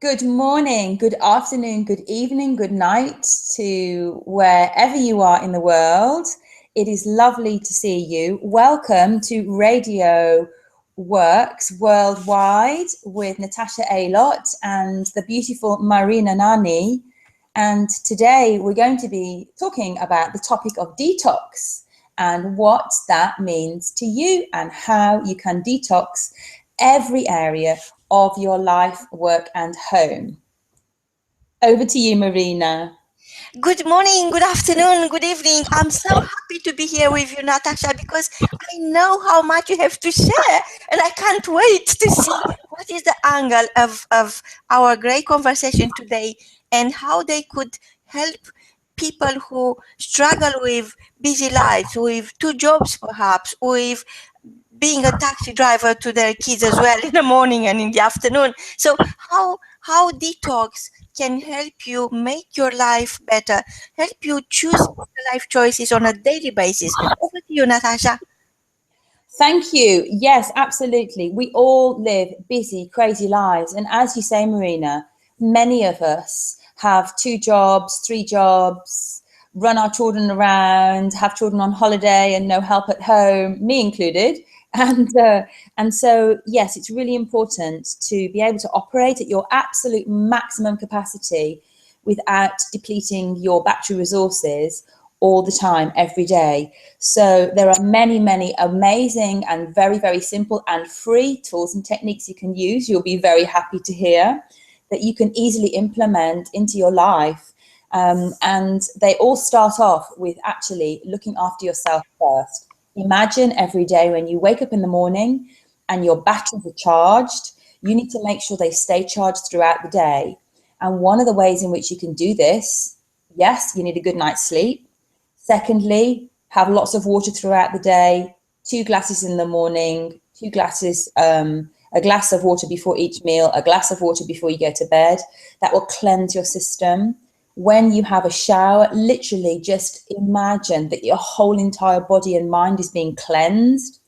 Good morning, good afternoon, good evening, good night to wherever you are in the world. It is lovely to see you. Welcome to Radio Works Worldwide with Natasha Aylott and the beautiful Marina Nani. And today we're going to be talking about the topic of detox and what that means to you and how you can detox every area of your life, work and home. Over to you, Marina. Good morning, good afternoon, good evening. I'm so happy to be here with you, Natasha, because I know how much you have to share and I can't wait to see what is the angle of our great conversation today and how they could help people who struggle with busy lives, with two jobs perhaps, with being a taxi driver to their kids as well in the morning and in the afternoon. So how detox can help you make your life better, help you choose life choices on a daily basis. Over to you, Natasha. Thank you. Yes, absolutely. We all live busy, crazy lives. And as you say, Marina, many of us have 2 jobs, 3 jobs, run our children around, have children on holiday and no help at home, me included. And so, yes, it's really important to be able to operate at your absolute maximum capacity without depleting your battery resources all the time, every day. So there are many, many amazing and very, very simple and free tools and techniques you can use. You'll be very happy to hear that you can easily implement into your life. And they all start off with actually looking after yourself first. Imagine every day when you wake up in the morning and your batteries are charged, you need to make sure they stay charged throughout the day. And one of the ways in which you can do this, yes, you need a good night's sleep. Secondly, have lots of water throughout the day, 2 glasses in the morning, 2 glasses, a glass of water before each meal, a glass of water before you go to bed. That will cleanse your system. When you have a shower, literally just imagine that your whole entire body and mind is being cleansed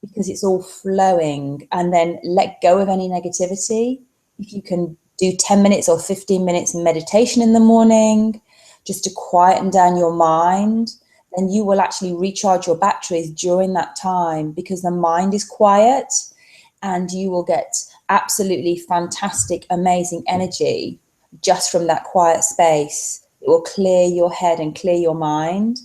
because it's all flowing, and then let go of any negativity. If you can do 10 minutes or 15 minutes meditation in the morning, just to quieten down your mind, then you will actually recharge your batteries during that time because the mind is quiet and you will get absolutely fantastic, amazing energy just from that quiet space. It will clear your head and clear your mind.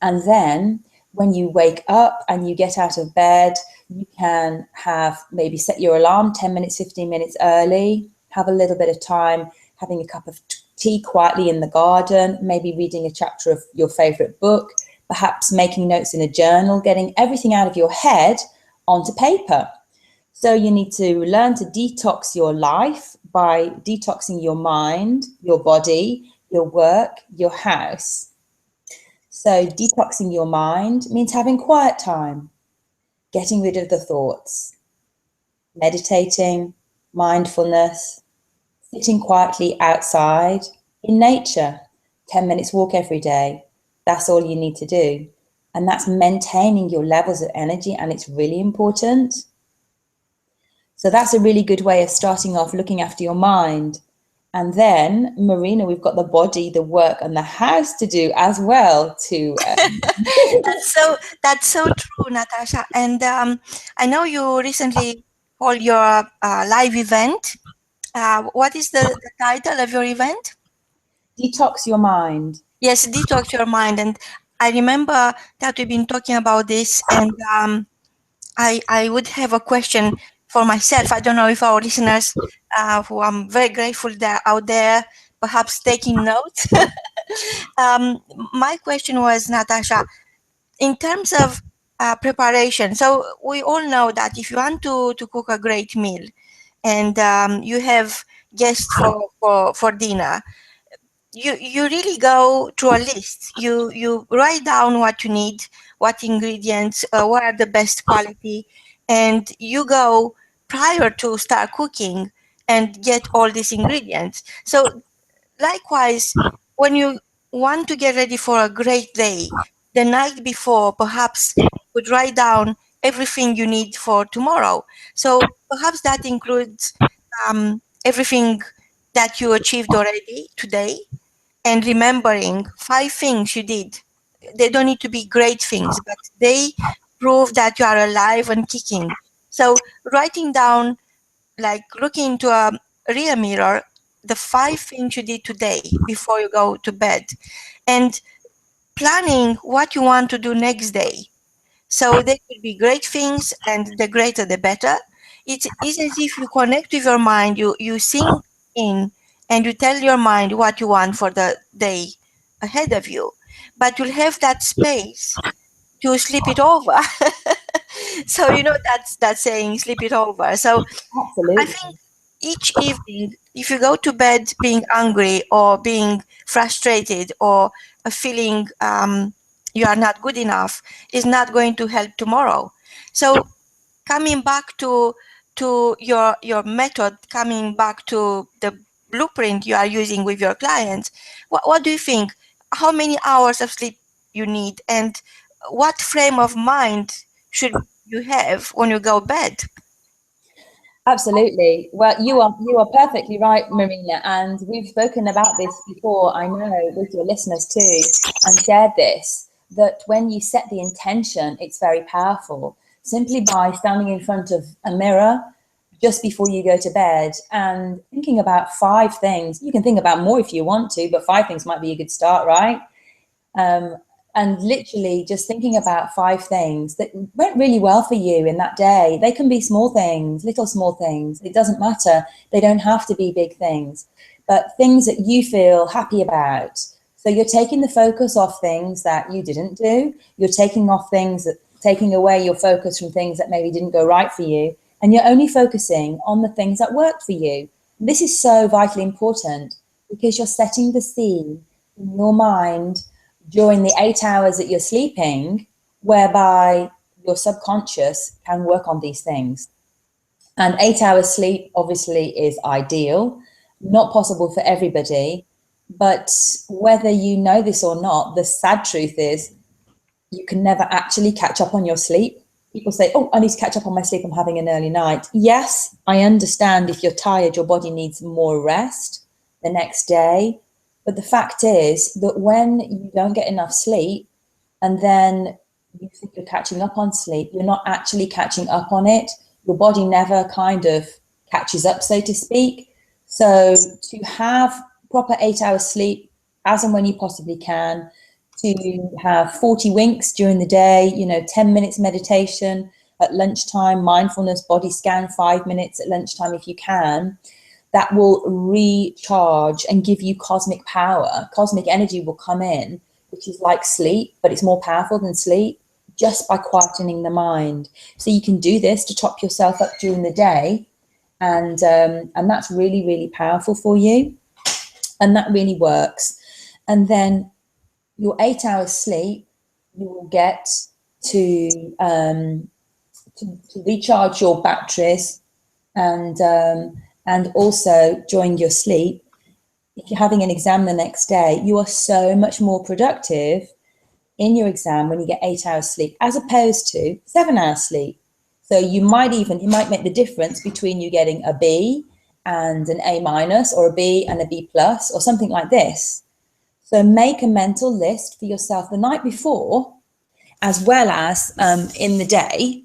And then when you wake up and you get out of bed, you can have maybe set your alarm 10 minutes, 15 minutes early, have a little bit of time having a cup of tea quietly in the garden, maybe reading a chapter of your favorite book, perhaps making notes in a journal, getting everything out of your head onto paper. So you need to learn to detox your life by detoxing your mind, your body, your work, your house. So detoxing your mind means having quiet time, getting rid of the thoughts, meditating, mindfulness, sitting quietly outside in nature, 10 minutes walk every day. That's all you need to do. And that's maintaining your levels of energy, and it's really important. So that's a really good way of starting off looking after your mind. And then, Marina, we've got the body, the work, and the house to do as well. That's so true, Natasha. And I know you recently held your live event. What is the title of your event? Detox your mind. Yes, detox your mind. And I remember that we've been talking about this, and I would have a question for myself. I don't know if our listeners, who I'm very grateful they're out there, perhaps taking notes. My question was, Natasha, in terms of preparation. So we all know that if you want to cook a great meal, and you have guests for dinner, you really go through a list. You write down what you need, what ingredients, what are the best quality, and you go prior to start cooking and get all these ingredients. So likewise, when you want to get ready for a great day, the night before, perhaps you could write down everything you need for tomorrow. So perhaps that includes everything that you achieved already today, and remembering 5 things you did. They don't need to be great things, but they prove that you are alive and kicking. So writing down, like looking into a rear mirror, the 5 things you did today before you go to bed, and planning what you want to do next day. So they could be great things, and the greater the better. It's as if you connect with your mind, you sink in, and you tell your mind what you want for the day ahead of you. But you'll have that space to sleep it over. So that's that saying, sleep it over. So I Absolutely. think each evening, if you go to bed being angry or being frustrated or a feeling you are not good enough, is not going to help tomorrow. So coming back to your method, coming back to the blueprint you are using with your clients, what do you think? How many hours of sleep you need, and what frame of mind should you have when you go bed? Absolutely. Well, you are perfectly right, Marina, and we've spoken about this before, I know, with your listeners too, and shared this, that when you set the intention, it's very powerful. Simply by standing in front of a mirror just before you go to bed and thinking about 5 things. You can think about more if you want to, but 5 things might be a good start, right? And literally just thinking about 5 things that went really well for you in that day. They can be small things, little small things. It doesn't matter. They don't have to be big things, but things that you feel happy about. So you're taking the focus off things that you didn't do. You're taking away your focus from things that maybe didn't go right for you. And you're only focusing on the things that worked for you. This is so vitally important because you're setting the scene in your mind during the 8 hours that you're sleeping, whereby your subconscious can work on these things. And 8 hours sleep obviously is ideal, not possible for everybody. But whether you know this or not, the sad truth is you can never actually catch up on your sleep. People say, oh, I need to catch up on my sleep, I'm having an early night. Yes, I understand if you're tired, your body needs more rest the next day. But the fact is that when you don't get enough sleep and then you think you're catching up on sleep, you're not actually catching up on it. Your body never kind of catches up, so to speak. So to have proper 8 hours sleep as and when you possibly can, to have 40 winks during the day, 10 minutes meditation at lunchtime, mindfulness, body scan, 5 minutes at lunchtime if you can. That will recharge and give you cosmic power. Cosmic energy will come in, which is like sleep, but it's more powerful than sleep, just by quietening the mind. So you can do this to top yourself up during the day, and that's really, really powerful for you, and that really works. And then your 8 hours sleep, you will get to recharge your batteries, and also during your sleep, if you're having an exam the next day, you are so much more productive in your exam when you get 8 hours sleep, as opposed to 7 hours sleep. So it might make the difference between you getting a B and an A minus, or a B and a B plus, or something like this. So make a mental list for yourself the night before, as well as in the day.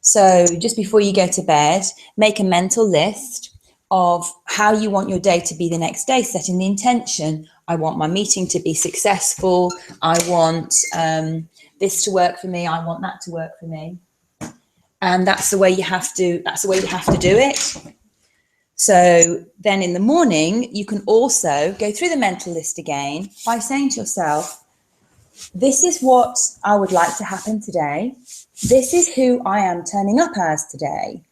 So just before you go to bed, make a mental list of how you want your day to be the next day, setting the intention. I want my meeting to be successful. I want this to work for me. I want that to work for me. And that's the way you have to do it. So then in the morning, you can also go through the mental list again by saying to yourself, this is what I would like to happen today. This is who I am turning up as today.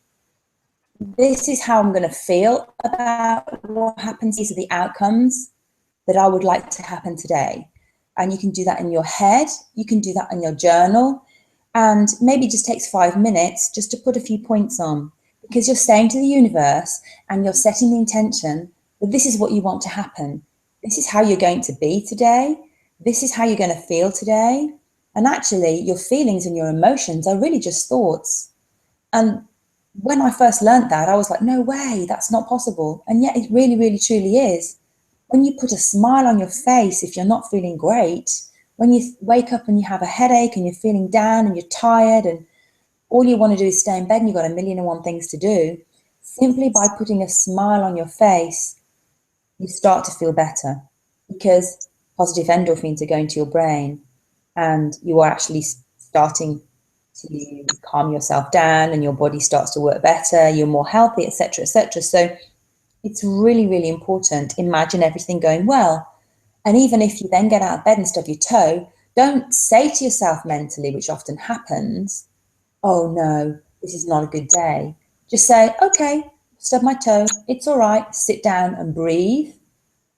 This is how I'm going to feel about what happens. These are the outcomes that I would like to happen today. And you can do that in your head. You can do that in your journal. And maybe it just takes 5 minutes just to put a few points on, because you're saying to the universe and you're setting the intention that this is what you want to happen. This is how you're going to be today. This is how you're going to feel today. And actually, your feelings and your emotions are really just thoughts. And when I first learned that, I was like, no way, that's not possible. And yet it really, really, truly is. When you put a smile on your face, if you're not feeling great, when you wake up and you have a headache and you're feeling down and you're tired and all you want to do is stay in bed and you've got a million and one things to do, simply by putting a smile on your face, you start to feel better, because positive endorphins are going to your brain and you are actually starting to calm yourself down and your body starts to work better, you're more healthy, etc., etc. So it's really, really important. Imagine everything going well. And even if you then get out of bed and stub your toe, don't say to yourself mentally, which often happens, oh no, this is not a good day. Just say, okay, stub my toe, it's all right, sit down and breathe,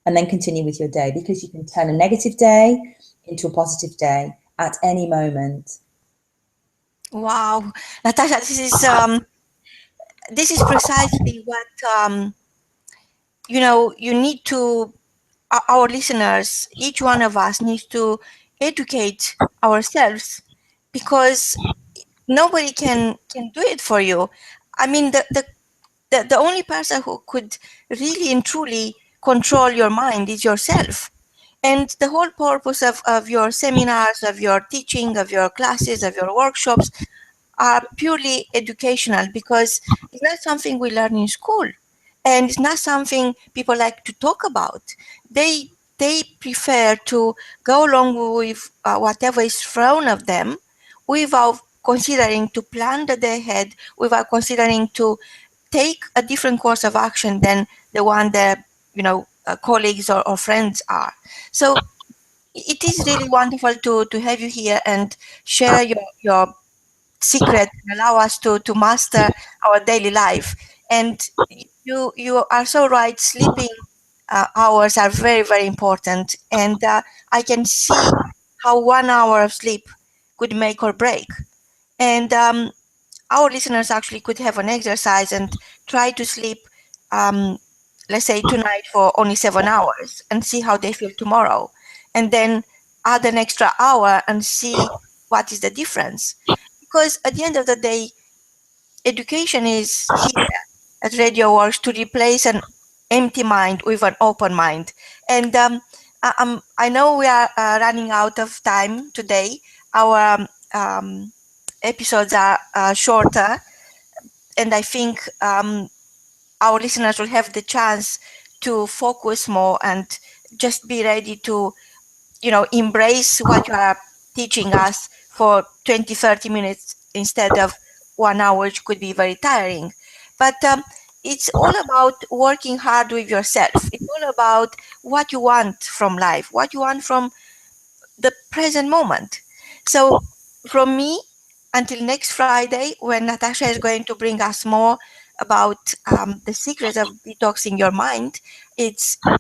and then continue with your day, because you can turn a negative day into a positive day at any moment. Wow, Natasha, this is precisely what you need to. Our listeners, each one of us needs to educate ourselves, because nobody can do it for you. I mean, the only person who could really and truly control your mind is yourself. And the whole purpose of your seminars, of your teaching, of your classes, of your workshops are purely educational, because it's not something we learn in school, and it's not something people like to talk about. They prefer to go along with whatever is thrown at them, without considering to plan the day ahead, without considering to take a different course of action than the one that colleagues or friends are. So it is really wonderful to have you here and share your secret and allow us to master our daily life. And you are so right. Sleeping hours are very, very important, and I can see how 1 hour of sleep could make or break. And our listeners actually could have an exercise and try to sleep, let's say tonight, for only 7 hours, and see how they feel tomorrow, and then add an extra hour and see what is the difference. Because at the end of the day, education is here at Radio W.O.R.K.S to replace an empty mind with an open mind. And I know we are running out of time today. Our episodes are shorter, and I think our listeners will have the chance to focus more and just be ready to embrace what you are teaching us for 20-30 minutes instead of 1 hour, which could be very tiring. But it's all about working hard with yourself. It's all about what you want from life, what you want from the present moment. So from me, until next Friday, when Natasha is going to bring us more about the secrets of detoxing your mind, it's a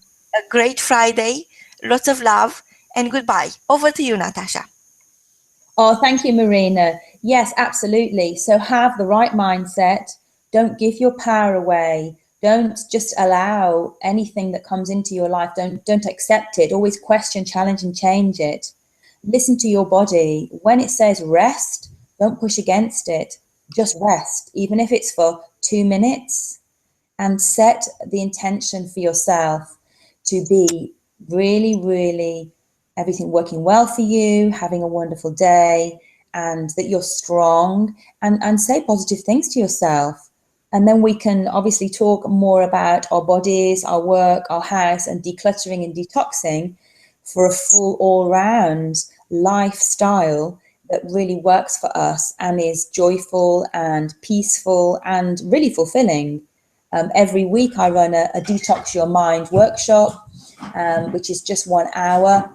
great Friday, lots of love, and goodbye. Over to you, Natasha. Oh, thank you, Marina. Yes, absolutely. So have the right mindset. Don't give your power away. Don't just allow anything that comes into your life. Don't accept it. Always question, challenge, and change it. Listen to your body. When it says rest, don't push against it. Just rest, even if it's for 2 minutes, and set the intention for yourself to be really, really everything working well for you, having a wonderful day, and that you're strong, and say positive things to yourself. And then we can obviously talk more about our bodies, our work, our house, and decluttering and detoxing for a full all-round lifestyle that really works for us and is joyful and peaceful and really fulfilling. Every week I run a Detox Your Mind workshop, which is just 1 hour.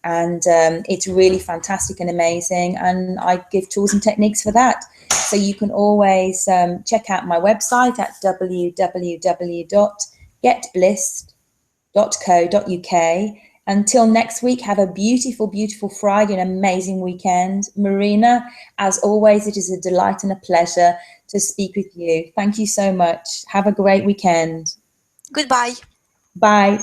And it's really fantastic and amazing. And I give tools and techniques for that. So you can always check out my website at www.getblissed.co.uk. Until next week, have a beautiful, beautiful Friday and amazing weekend. Marina, as always, it is a delight and a pleasure to speak with you. Thank you so much. Have a great weekend. Goodbye. Bye.